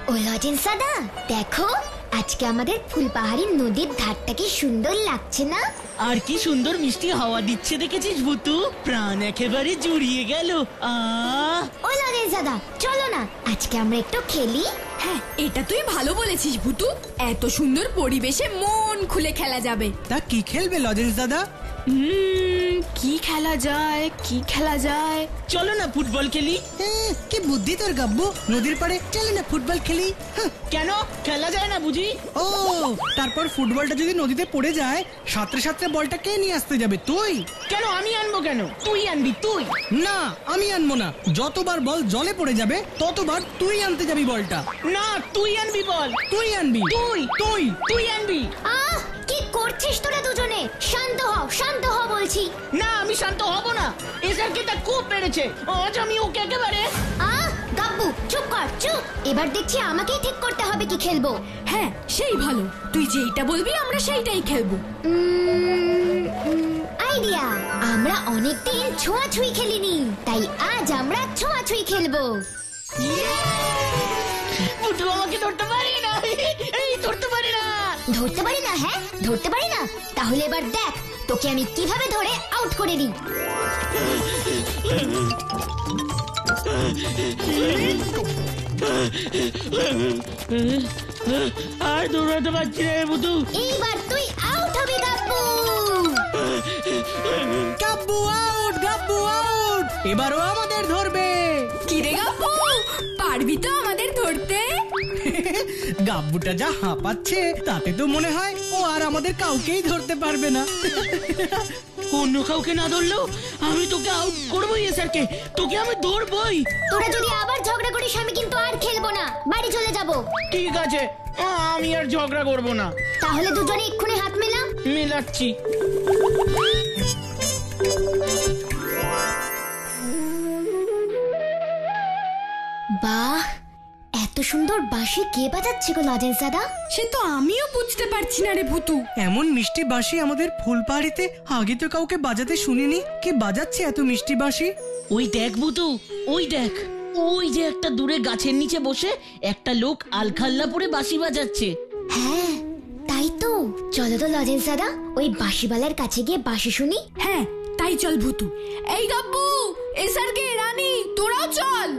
ও lozenges দাদা, দেখো আজকে আমাদের ফুলপাহাড়ি নদীর ধারটা কি সুন্দর লাগছে না? আর কি সুন্দর মিষ্টি হাওয়া দিচ্ছে দেখেছিস ভুতু, প্রাণ একেবারে জুড়িয়ে গেল। ও লজেন্স দাদা, চলো না আজকে আমরা একটু খেলি। হ্যাঁ, এটা তুই ভালো বলেছিস ভুতু, এত সুন্দর পরিবেশে মন খুলে খেলা যাবে। তা কি খেলবে লজেন্স দাদা? কি খেলা যায়, কি খেলা যায়? চলো না ফুটবল খেলি। কি বুদ্ধি তোর গাব্বু, নদীর পাড়ে চলে না ফুটবল খেলি। কেন খেলা যায় না বুঝি? ও, তারপর ফুটবলটা যদি নদীতে পড়ে যায়, সাঁতরে সাঁতরে বলটা কে নিয়ে আসতে যাবে? তুই? কেন আমি আনবো কেন? তুই আনবি তুই। না, আমি আনবো না। যতবার বল জলে পড়ে যাবে ততবার তুই আনতে যাবি বলটা। না, তুই আনবি বল। তুই আনবি। তুই তুই তুই আনবি। কি করছিস তোরা দুজনে? শান্ত হও, শান্ত হও বলছি। না, আমি শান্ত হব না। এসারকে তা খুব পেরেছে, আজ আমি ওকে একেবারে। গাব্বু চুপ কর, চুপ। এবার দেখছি আমাকেই ঠিক করতে হবে কি খেলবো। হ্যাঁ, সেই ভালো, তুই যেইটা বলবি আমরা সেইটাই খেলবো। আইডিয়া, আমরা অনেকদিন ছোঁয়াছুঁই খেলিনি, তাই আজ আমরা ছোঁয়াছুঁই খেলবো। ভুতু আমাকে ধরতে পারি না, এই ধরতে পারি না। ধরতে পারি না? হ্যাঁ ধরতে পারি না, তাহলে এবার দেখ তোকে আমি কিভাবে ধরে আউট করে দিই। আর দৌড়াতে পারছি না ভুতু। এইবার তুই আউট হবি গাব্বু। গাব্বু আউট, গাব্বু আউট। এবারও আমাদের ধরবে। কি রে গাব্বু, পারবি তো আমাদের ধরতে? গাব্বুটা যা হাঁপাচ্ছে তাতে তো মনে হয় ও আর আমাদের কাউকেই ধরতে পারবে না। অন্য কাউকে না ধরলেও আমি তোকে আউট করবোই। এসারকে তোকে আমি ধরবই। তোরা যদি আবার ঝগড়া করিস আমি কিন্তু আর খেলবো না, বাড়ি চলে যাব। ঠিক আছে, আমি আর ঝগড়া করবো না। তাহলে দুজনে এক্ষুনি হাত মেলা। মেলাচ্ছি। বাহ, এত সুন্দর বাঁশি কে বাজাচ্ছে গো লজেন্স দাদা? সে তো আমিও বুঝতে পারছি না রে ভুতু। এমন মিষ্টি বাঁশি আমাদের ফুলপাহাড়িতে আগে তো কাউকে বাজাতে শুনিনি। কে বাজাচ্ছে এত মিষ্টি বাঁশি? ওই দেখ ভুতু, ওই দেখ, ওই যে একটা দূরে গাছের নিচে বসে একটা লোক আলখাল্লা পরে বাঁশি বাজাচ্ছে। হ্যাঁ তাই তো, চলো তো লজেন্স দাদা ওই বাঁশিওয়ালার কাছে গিয়ে বাঁশি শুনি। হ্যাঁ তাই চল ভুতু। এই গাব্বু, এসারকে, রানী, তোরাও চল।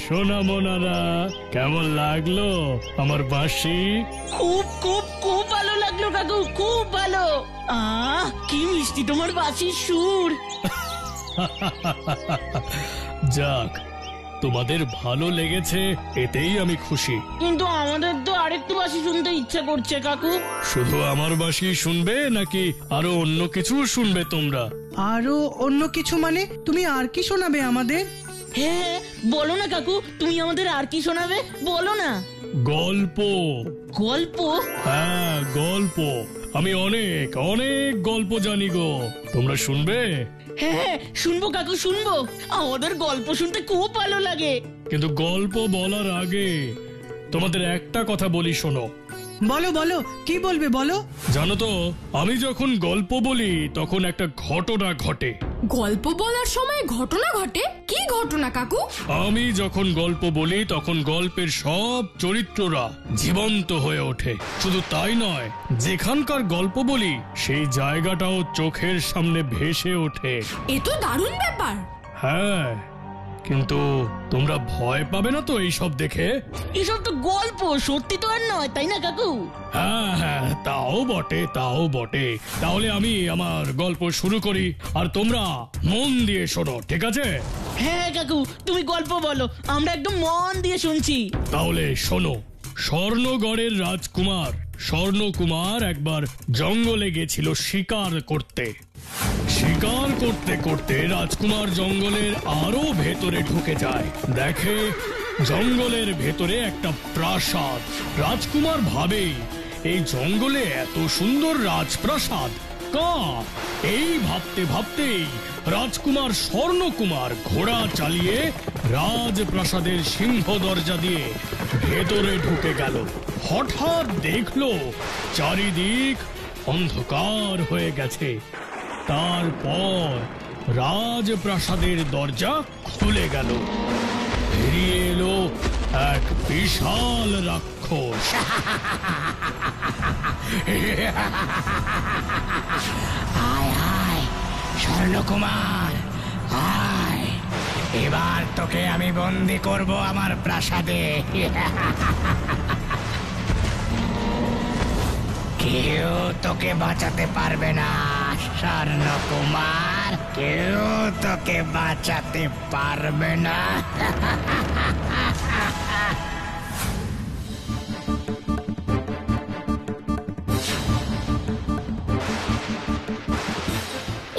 সোনা মোনারা, কেমন লাগলো আমার বাঁশি? খুব খুব খুব ভালো লাগলো কাকু, খুব ভালো। কি মিষ্টি তোমার বাঁশির সুর। যাক, তোমাদের ভালো লেগেছে এতেই আমি খুশি। কিন্তু আমাদের তো আরেকটু বাঁশি শুনতে ইচ্ছা করছে কাকু। শুধু আমার বাঁশি শুনবে নাকি আরো অন্য কিছু শুনবে তোমরা? আরো অন্য কিছু মানে? তুমি আর কি শোনাবে আমাদের? হ্যাঁ বলো না কাকু, তুমি আমাদের আর কি শোনাবে বলো না। গল্প। গল্প? হ্যাঁ গল্প। আমি অনেক অনেক গল্প জানি গো, তোমরা শুনবে? হ্যাঁ শুনবো কাকু, শুনবো। আমাদের গল্প শুনতে খুব ভালো লাগে। কিন্তু গল্প বলার আগে তোমাদের একটা কথা বলি, শোনো। বলো বলো, কি বলবে বলো। জানো তো, আমি যখন গল্প বলি তখন একটা ঘটনা ঘটে। গল্প বলার সময় ঘটনা ঘটে? কি ঘটনা কাকু? আমি যখন গল্প বলি তখন গল্পের সব চরিত্ররা জীবন্ত হয়ে ওঠে। শুধু তাই নয়, যেখানকার গল্প বলি সেই জায়গাটাও চোখের সামনে ভেসে ওঠে। এ তো দারুণ ব্যাপার। হ্যাঁ, কিন্তু তোমরা ভয় পাবে না তো এইসব দেখে? এসব তো গল্প, সত্যি তো আর নয়, তাই না কাকু? হ্যাঁ হ্যাঁ, তাও বটে, তাও বটে। তাহলে আমি আমার গল্প শুরু করি, আর তোমরা মন দিয়ে শোনো, ঠিক আছে? হ্যাঁ কাকু, তুমি গল্প বলো, আমরা একদম মন দিয়ে শুনছি। তাহলে শোনো। স্বর্ণগড়ের রাজকুমার স্বর্ণকুমার একবার জঙ্গলে গেছিল শিকার করতে। শিকার করতে করতে রাজকুমার জঙ্গলের আরো ভেতরে ঢুকে যায়। দেখে জঙ্গলের ভেতরে একটা প্রাসাদ। রাজকুমার ভাবে, এই জঙ্গলে এত সুন্দর রাজপ্রাসাদ কার? এই ভাবতে ভাবতেই রাজকুমার স্বর্ণকুমার ঘোড়া চালিয়ে রাজপ্রাসাদের সিংহ দরজা দিয়ে ভেতরে ঢুকে গেল। হঠাৎ দেখলো চারিদিক অন্ধকার হয়ে গেছে। তারপর রাজপ্রাসাদের দরজা খুলে গেল। বেরিয়ে এলো এক বিশাল রাক্ষস। আয় আয় স্বর্ণকুমার, আয়, এবার তোকে আমি বন্দি করব আমার প্রাসাদে। কেউ তোকে বাঁচাতে পারবে না স্বর্ণকুমার, কেউ তোকে বাঁচাতে পারবে না।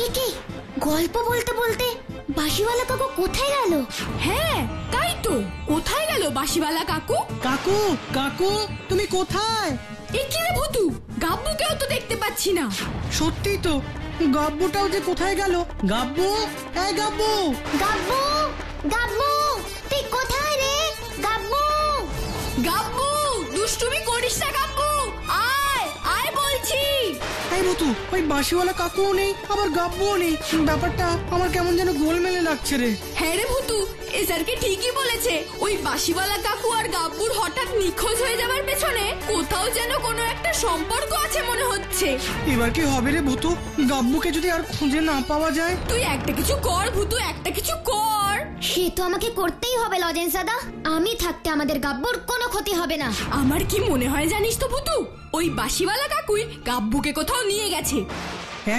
একে গল্প বলতে বলতে বাঁশিওয়ালা কাকু কোথায় গেল? হ্যাঁ তাই তো, কোথায় গেল বাঁশিওয়ালা কাকু? কাকু কাকু তুমি কোথায়? এ কি রে ভুতু, গাব্বুকেও তো দেখতে পাচ্ছি না। সত্যি তো, গাব্বুটাও যে কোথায় গেল? গাব্বু, এই গাব্বু! গাব্বু, গাব্বু, তুই কোথায় রে? গাব্বু, গাব্বু, দুষ্টুমি করিস না গাব্বু, আয় আয় বলছি। এই মতু, ওই বাঁশিওয়ালা কাকুও নেই, আবার গাব্বুও নেই। ব্যাপারটা আমার কেমন যেন গোলমেলে লাগছে রে। হ্যাঁ রে ভুতু, এসারকে ঠিকই বলেছে। ওই বাঁশিওয়ালা কাকু আর গাব্বুর হঠাৎ নিখোঁজ হয়ে যাবার পেছনে কোথাও যেন কোনো একটা সম্পর্ক আছে মনে হচ্ছে। এবার কি হবে রে ভূতু? গাব্বুকে যদি আর খুঁজে না পাওয়া যায়? তুই একটা কিছু কর ভুতু, একটা কিছু কর। সে তো আমাকে করতেই হবে লজেন্স দাদা। আমি থাকতে আমাদের গাব্বুর কোনো ক্ষতি হবে না। আমার কি মনে হয় জানিস তো ভুতু, ওই বাঁশিওয়ালা কাকুই গাব্বুকে কোথাও নিয়ে গেছে।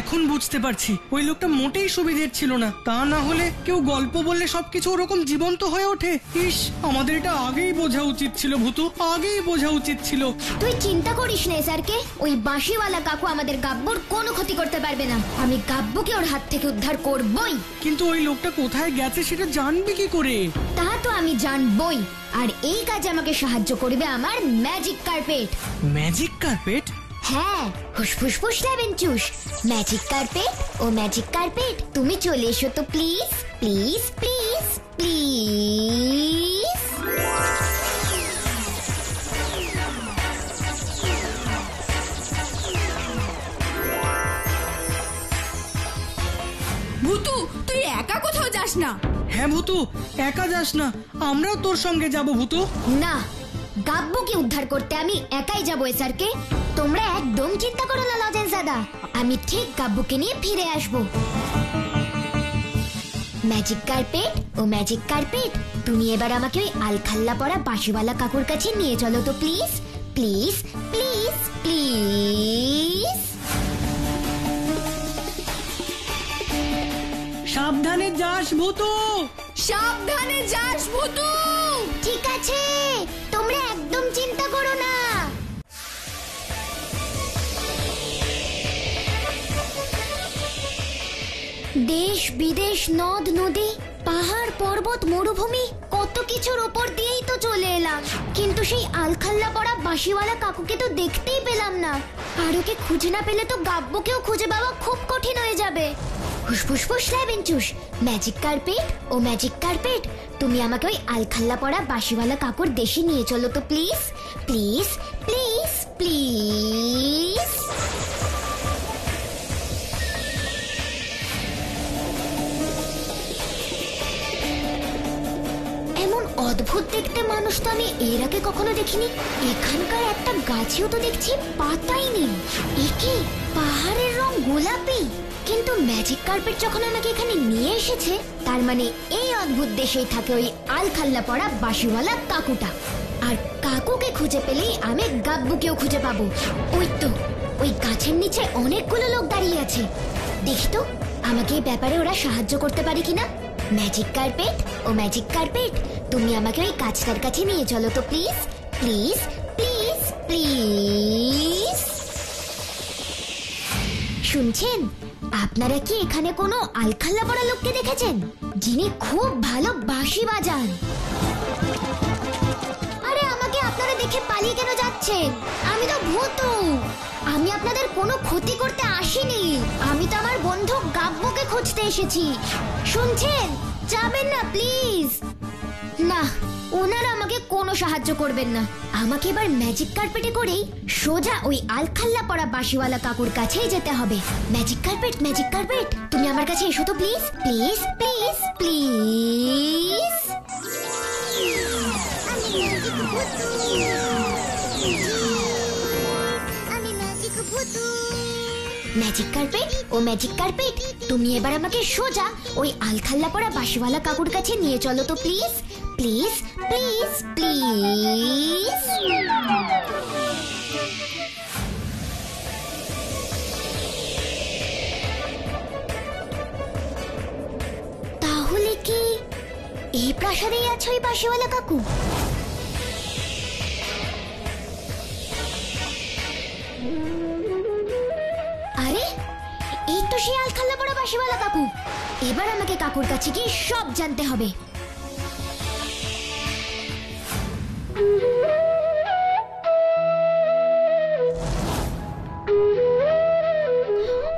এখন বুঝতে পারছি, ওই লোকটা মোটেই সুবিধের ছিল না। তা না হলে কেউ গল্প বললে সবকিছু ওরকম জীবন্ত হয়ে ওঠে। ইস, আমাদের এটা আগেই বোঝা উচিত ছিল ভূতু, আগেই বোঝা উচিত ছিল। তুই চিন্তা করিস না স্যারকে, ওই বাঁশিওয়ালা কাকু আমাদের গাব্বুর কোনো ক্ষতি করতে পারবে না। আমি গাব্বুকে ওর হাত থেকে উদ্ধার করবই। কিন্তু ওই লোকটা কোথায় গেছে সেটা জানবি কি করে? তা তো আমি জানবই, আর এই কাজে আমাকে সাহায্য করবে আমার ম্যাজিক কার্পেট। Magic carpet? হ্যাঁ, হুসফুস ফুস লেবেন চুস। ম্যাজিক কার্পেট ও ম্যাজিক কার্পেট, তুমি চলে এসো তো প্লিজ, প্লিজ প্লিজ প্লিজ। ভুতু, তুই একা কোথাও যাস না। হ্যাঁ ভূতু, একা যাস না, আমরাও তোর সঙ্গে যাব ভূতু। না, গাব্বুকে উদ্ধার করতে আমি একাই যাবো স্যারকে। তোমরা একদম চিন্তা করো না লজেন্স দাদা, আমি ঠিক গাব্বুকে নিয়ে ফিরে আসবো। ম্যাজিক কার্পেট ও ম্যাজিক কার্পেট, তুমি এবার আমাকে ওই আলখাল্লা পরা বাঁশিওয়ালা কাকুর কাছে নিয়ে চলো তো প্লিজ, প্লিজ প্লিজ প্লিজ। সাবধানে যাস ভূতু। সাবধানে যাস ভুতু। ঠিক আছে, তোমরা একদম চিন্তা করো না। দেশ বিদেশ, নদ নদী, পাহাড় পর্বত, মরুভূমি, কত কিছুর ওপর দিয়েই তো চলে এলাম, কিন্তু সেই আলখাল্লা পড়া বাঁশিওয়ালা কাকুকে তো দেখতেই পেলাম না। আর ওকে খুঁজে না পেলে তো গাব্বুকেও খুঁজে পাওয়া খুব কঠিন হয়ে যাবে। হুসফুস ফুস লেবেন চুস। ম্যাজিক কার্পেট ও ম্যাজিক কার্পেট, তুমি আমাকে ওই আলখাল্লা পড়া বাঁশিওয়ালা কাকুর দেশে নিয়ে চলো তো প্লিজ, প্লিজ প্লিজ প্লিজ। এমন অদ্ভুত দেখতে মানুষ তো আমি এর আগে কখনো দেখিনি। এখানকার একটা গাছেও তো দেখছি পাতাই নেই। একে পাহাড়ের রং গোলাপি, কিন্তু ম্যাজিক কার্পেট যখন আমাকে এখানে নিয়ে এসেছে, তার মানে এই অদ্ভুত দেশেই থাকে ওই আলখাল্লা পড়া বাঁশিওয়ালা কাকুটা। আর কাকুকে খুঁজে পেলেই আমি গাব্বুকেও খুঁজে পাবো। ওই তো, ওই গাছের নিচে অনেকগুলো লোক দাঁড়িয়ে আছে। দেখি তো আমাকে এই ব্যাপারে ওরা সাহায্য করতে পারে কিনা। ম্যাজিক কার্পেট ও ম্যাজিক কার্পেট, তুমি আমাকে ওই গাছটার কাছে নিয়ে চলো তো প্লিজ, প্লিজ প্লিজ প্লিজ। শুনছেন, আপনারা কি এখানে কোনো আলখাল্লা পড়া লোককে দেখেছেন যিনি খুব ভালো বাঁশি বাজান? আরে আমাকে আপনারা দেখে পালিয়ে কেন যাচ্ছেন? আমি তো ভূতু, আমি আপনাদের কোনো ক্ষতি করতে আসিনি। আমি তো আমার বন্ধু গাব্বুকে খুঁজতে এসেছি। শুনছেন, যাবেন না প্লিজ। না, ওনারা আমাকে কোনো সাহায্য করবেন না। আমাকে এবার ম্যাজিক কার্পেটে করেই সোজা ওই আলখাল্লা পড়া বাঁশিওয়ালা কাকুর কাছেই যেতে হবে। ম্যাজিক কার্পেট, ম্যাজিক কার্পেট, তুমি আমার কাছে এসো তো please, please, please, please. Magic carpet, ও ম্যাজিক কার্পেট, তুমি এবার আমাকে সোজা ওই আলখাল্লা পড়া বাঁশিওয়ালা কাকুর কাছে নিয়ে চলো তো প্লিজ, প্লিজ, প্লিজ, প্লিজ। তাহলে কি এই প্রাসাদেই আছে ওই বাঁশিওয়ালা কাকু? আরে, এই তো সেই আলখাল্লা পড়া বাঁশিওয়ালা কাকু। এবার আমাকে কাকুর কাছে গিয়ে সব জানতে হবে।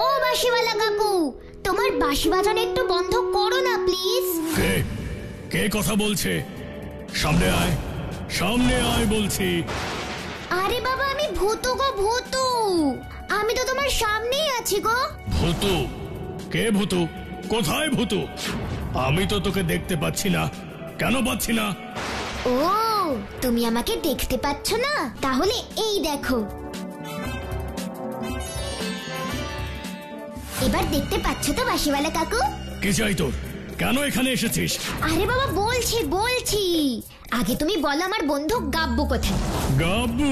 ও বাঁশিওয়ালা কাকু, তোমার বাঁশি বাজানো একটু বন্ধ করো না প্লিজ। কে কে কথা বলছে? সামনে আয়, সামনে আয় বলছি। আরে বাবা, আমি ভূতু গো, ভূতু। আমি তো তোমার সামনেই আছি গো। ভূতু? কে ভূতু? কোথায় ভূতু? আমি তো তোকে দেখতে পাচ্ছি না। কেন পাচ্ছি না? ও, তুমি আমাকে দেখতে পাচ্ছ না? তাহলে এই দেখো। এবার দেখতে পাচ্ছ তো বাঁশিওয়ালা কাকু? কি চাই তোর? কেন এখানে এসেছিস? আরে বাবা, বলছি বলছি, আগে তুমি বলো আমার বন্ধু গাব্বু কোথায়? গাব্বু?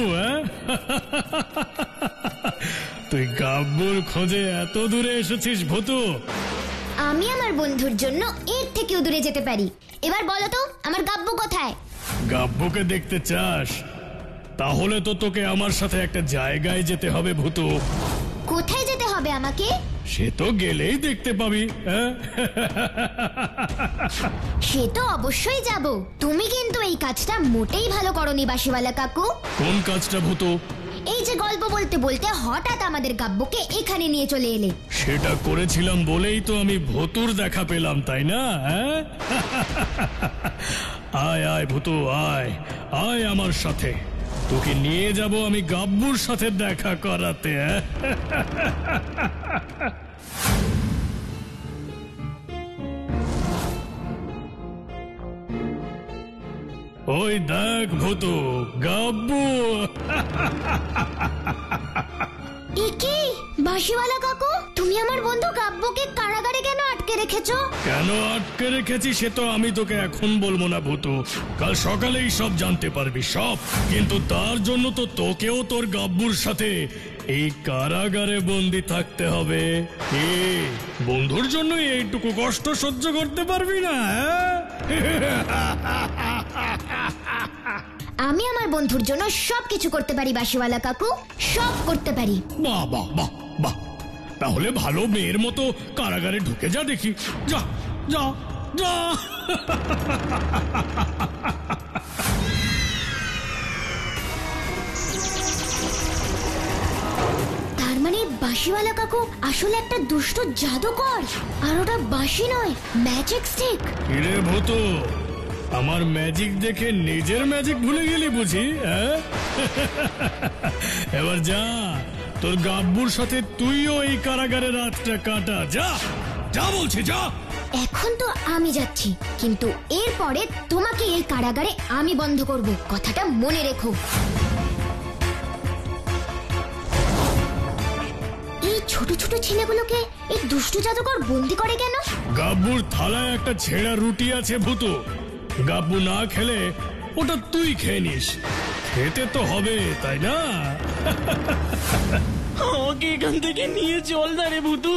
তুই গাব্বুর খোঁজে এত দূরে এসেছিস ভূতু? আমি আমার বন্ধুর জন্য এর থেকেও দূরে যেতে পারি। এবার বলো তো আমার গাব্বু কোথায়? গাব্বুকে দেখতে চাস? তাহলে তো তোকে আমার সাথে একটা জায়গায় যেতে হবে ভূতু। কোথায় যেতে হবে আমাকে? সে তো গেলেই দেখতে পাবি। সে তো অবশ্যই যাব। তুমি কিন্তু এই কাজটা মোটেই ভালো করনি বাঁশিওয়ালা কাকু। কোন কাজটা ভূতু? এই যে গল্প বলতে বলতে হঠাৎ আমাদের গাব্বুকে এখানে নিয়ে চলে এলে। সেটা করেছিলাম বলেই তো আমি ভূতুর দেখা পেলাম, তাই না? আয় আয় ভূতু, আয় আয় আমার সাথে। তোকে নিয়ে যাব আমি গাব্বুর সাথে দেখা করাতে। ওই দেখ ভূতু, গাব্বু। একি বাঁশিওয়ালা কাকু, তুমি আমার বন্ধু গাব্বুকে কারাগারে কেন আটকে রেখেছো? কেন আটকে রেখেছি সে তো আমি তোকে এখন বলবো না ভূতু। কাল সকালেই সব জানতে পারবি, সব। কিন্তু তার জন্য তো তোকেও তোর গাব্বুর সাথে এই কারাগারে বন্দি থাকতে হবে। বন্ধুর জন্য এইটুকু কষ্ট সহ্য করতে পারবি না? আমি আমার বন্ধুর জন্য সবকিছু করতে পারি বাঁশিওয়ালা কাকু, সব করতে পারি। বাহ বাহ বাহ বাহ, তাহলে ভালো মেয়ের মতো কারাগারে ঢুকে যা দেখি। যা যা যা। তার মানে বাঁশিওয়ালা কাকু আসলে একটা দুষ্ট জাদুকর, আর ওটা বাঁশি নয়, ম্যাজিক স্টিক। কিরে ভূতু, আমার ম্যাজিক দেখে নিজের ম্যাজিক ভুলে গেলি বুঝি? এবার যা, তোর গাব্বুর সাথে তুইও এই কারাগারে রাতটা কাটা। যা যা বলছি, যা। এখন তো আমি যাচ্ছি, কিন্তু এরপরে তোমাকে এই কারাগারে আমি বন্ধ করব, কথাটা মনে রেখো। এই ছোট ছোট ছেলেগুলোকে এই দুষ্ট জাদুকর বন্দি করে কেন? গাব্বুর থালায় একটা ছেঁড়া রুটি আছে ভূতু। গাব্বু না খেলে ওটা তুই খেয়ে নিস। খেতে তো হবে, তাই না? আমাকে এখান থেকে নিয়ে চল না রে ভূতু,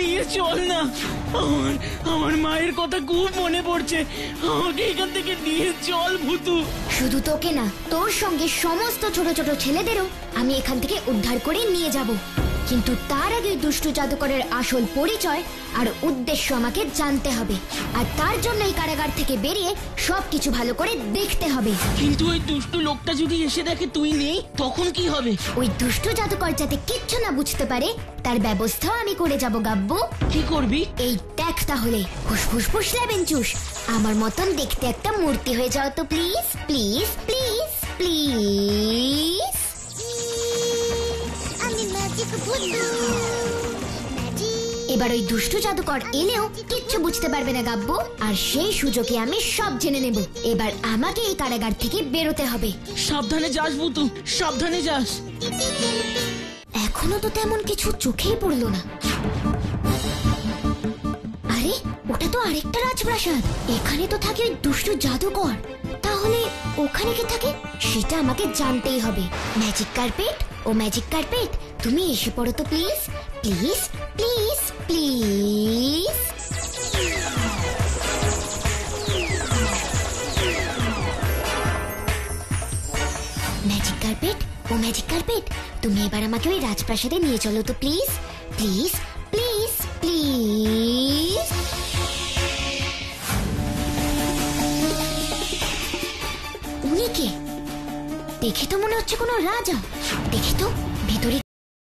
নিয়ে চল না। আমার মায়ের কথা খুব মনে পড়ছে। আমাকে এখান থেকে নিয়ে চল ভূতু। শুধু তোকে না, তোর সঙ্গে সমস্ত ছোট ছোট ছেলেদেরও আমি এখান থেকে উদ্ধার করে নিয়ে যাব। কিন্তু তার আগে দুষ্ট জাদুকরের আসল পরিচয় আর উদ্দেশ্য আমাকে জানতে হবে, আর তার জন্য এই কারাগার থেকে বেরিয়ে সবকিছু ভালো করে দেখতে হবে। কিন্তু ওই দুষ্টু লোকটা যদি এসে দেখে তুই নেই, তখন কি হবে? ওই দুষ্ট জাদুকর যাতে কিচ্ছু না বুঝতে পারে তার ব্যবস্থা আমি করে যাব গাব্বু। কি করবি? এই দেখ তাহলে, ফুস ফুস ফুস লেবেন চুস, আমার মতন দেখতে একটা মূর্তি হয়ে যাও তো প্লিজ প্লিজ প্লিজ প্লিজ। আমি ম্যাজিক ভুতু। এবার ওই দুষ্টু জাদুকর এলেও কিচ্ছু বুঝতে পারবে না গাব্বু, আর সেই সুযোগে আমি সব জেনে নেব। এবার আমাকে এই কারাগার থেকে বেরোতে হবে। সাবধানে যাস ভুতু, সাবধানে যাস। এখনো তো তেমন কিছু চোখেই পড়লো না। আরে ওটা তো আরেকটা রাজপ্রাসাদ। এখানে তো থাকে ওই দুষ্টু জাদুকর। তাহলে ওখানে কে থাকে সেটা আমাকে জানতেই হবে। ম্যাজিক কার্পেট, ও ম্যাজিক কার্পেট, তুমি এসে পড়ো তো please please please please. Magic carpet, ও ম্যাজিক কার্পেট, তুমি এবার আমাকে ওই রাজপ্রাসাদে নিয়ে চলো তো প্লিজ প্লিজ প্লিজ প্লিজ। উনি কে? দেখে তো মনে হচ্ছে কোনো রাজা। দেখি তো